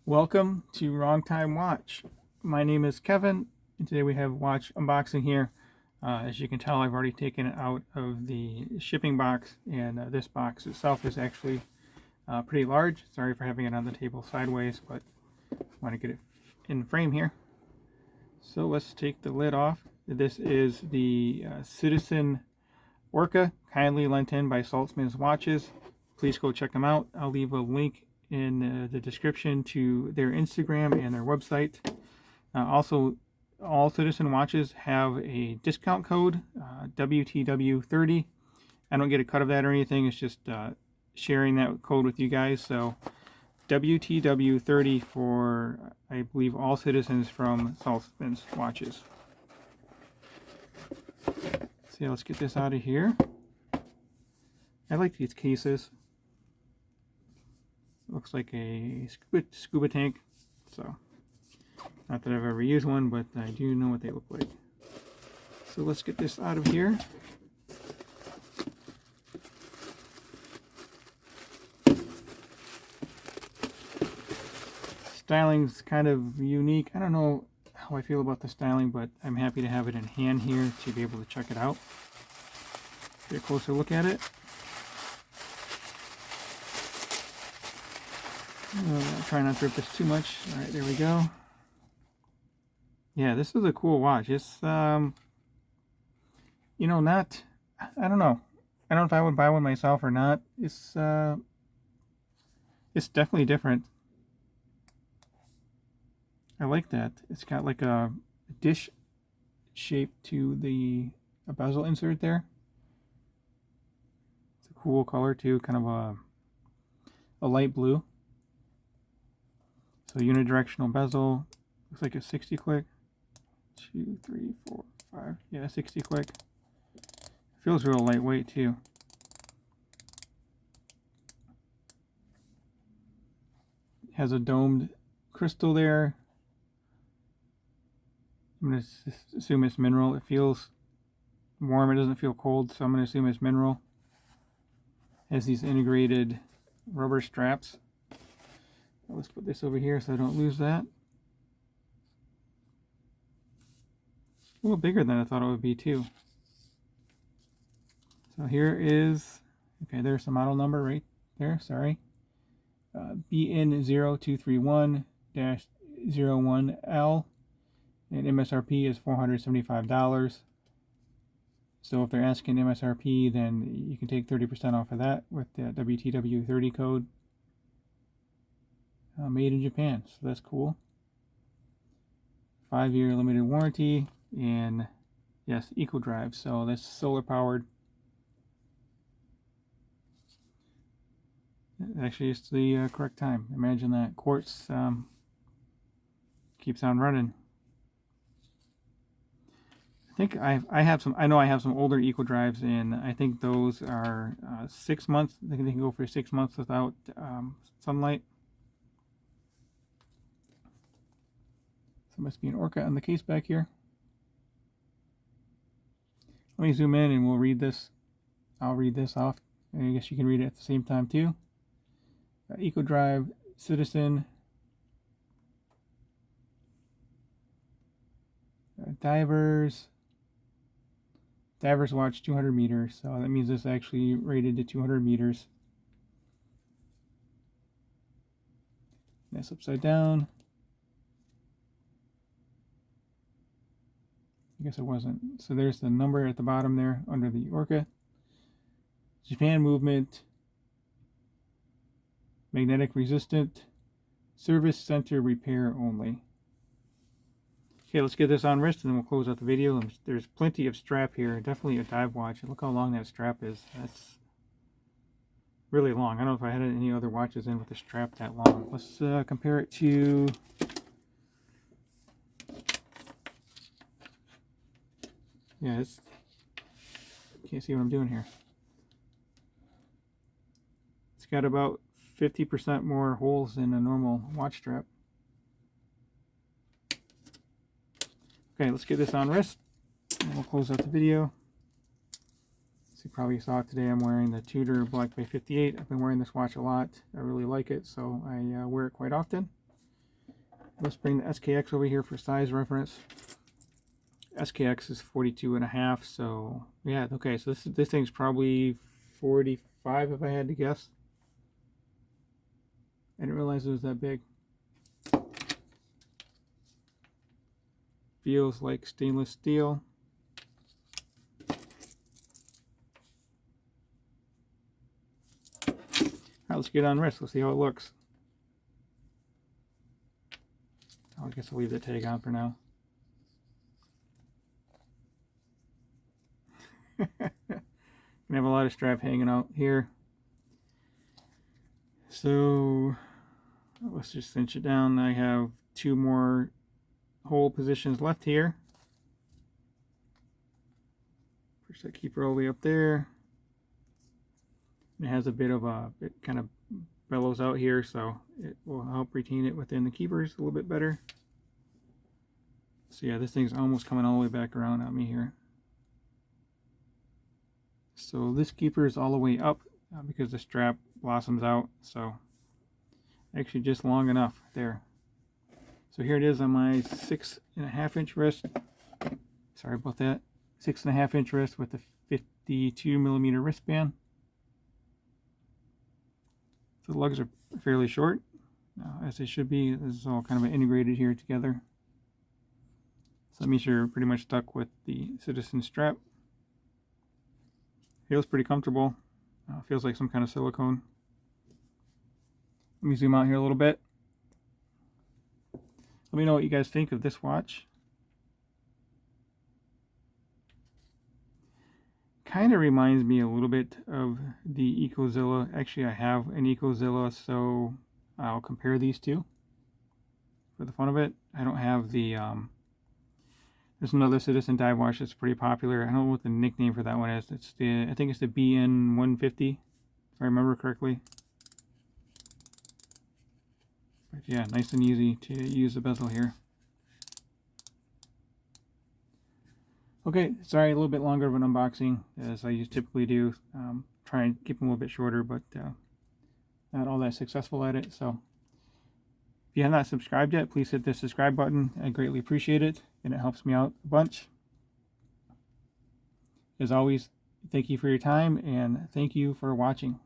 Welcome to Wrong Time Watch. My name is Kevin, and today we have watch unboxing here. As you can tell, I've already taken it out of the shipping box, and this box itself is actually pretty large. Sorry for having it on the table sideways, but I want to get it in frame here. So let's take the lid off. This is the Citizen Orca, kindly lent in by Saltzman's Watches. Please go check them out. I'll leave a link in the description to their Instagram and their website. Also, all Citizen watches have a discount code, WTW30. I don't get a cut of that or anything. It's just sharing that code with you guys. So WTW30 for, I believe, all Citizens from Saltzman's Watches. So let's get this out of here. I like these cases. Looks like a scuba tank, so not that I've ever used one, but I do know what they look like. So let's get this out of here. Styling's kind of unique. I don't know how I feel about the styling, but I'm happy to have it in hand here to be able to check it out. Get a closer look at it. Try not to rip this too much. All right, there we go. Yeah, this is a cool watch. It's, not, I don't know. I don't know if I would buy one myself or not. It's definitely different. I like that. It's got like a dish shape to the bezel insert there. It's a cool color too, kind of a light blue. So unidirectional bezel, looks like a 60 click. 2, 3, 4, 5. Yeah, 60 click. Feels real lightweight too. Has a domed crystal there. I'm going to assume it's mineral. It feels warm, it doesn't feel cold, so I'm going to assume it's mineral. Has these integrated rubber straps. Let's put this over here so I don't lose that. A little bigger than I thought it would be too. So here is, okay, there's the model number right there, sorry. BN0231-01L, and MSRP is $475. So if they're asking MSRP, then you can take 30% off of that with the WTW30 code. Made in Japan, so that's cool. 5-year limited warranty, and yes, eco drive, so that's solar powered. Actually, it's the correct time. Imagine that. Quartz keeps on running. I think I have some. I know I have some older eco drives, and I think those are 6 months. I think they can go for 6 months without sunlight. So it must be an Orca on the case back here. Let me zoom in and we'll read this. I'll read this off. I guess you can read it at the same time too. Eco Drive, Citizen, divers watch 200 meters, so that means this actually rated to 200 meters. That's upside down. I guess it wasn't. So there's the number at the bottom there under the Orca. Japan movement, magnetic resistant, service center repair only. Okay, let's get this on wrist and then we'll close out the video. There's plenty of strap here, definitely a dive watch. Look how long that strap is. That's really long. I don't know if I had any other watches in with a strap that long. Let's compare it to... Yeah, it's... Can't see what I'm doing here. It's got about 50% more holes than a normal watch strap. Okay, let's get this on wrist and we'll close out the video. So you probably saw today I'm wearing the Tudor Black Bay 58. I've been wearing this watch a lot. I really like it, so I wear it quite often. Let's bring the SKX over here for size reference. SKX is 42.5, so yeah, okay, so this thing's probably 45 if I had to guess. I didn't realize it was that big. Feels like stainless steel. Alright, let's get on wrist. Let's see how it looks. I guess I'll leave the tag on for now. I have a lot of strap hanging out here. So let's just cinch it down. I have 2 more hole positions left here. Push that keeper all the way up there. It has a bit of a, it kind of bellows out here, so it will help retain it within the keepers a little bit better. So yeah, this thing's almost coming all the way back around on me here. So this keeper is all the way up because the strap blossoms out, so actually just long enough there. So here it is on my 6.5-inch wrist. Sorry about that. 6.5-inch wrist with a 52mm wristband. So the lugs are fairly short, as they should be. This is all kind of integrated here together. So that means you're pretty much stuck with the Citizen strap. Feels pretty comfortable. Feels like some kind of silicone. Let me zoom out here a little bit. Let me know what you guys think of this watch. Kind of reminds me a little bit of the EcoZilla. Actually, I have an EcoZilla, so I'll compare these two for the fun of it. I don't have the there's another Citizen dive watch that's pretty popular. I don't know what the nickname for that one is. It's the, I think it's the BN0130, if I remember correctly. But yeah, nice and easy to use the bezel here. Okay, sorry, a little bit longer of an unboxing as I typically do. Try and keep them a little bit shorter, but not all that successful at it. So if you have not subscribed yet, please hit the subscribe button. I greatly appreciate it, and it helps me out a bunch. As always, thank you for your time, and thank you for watching.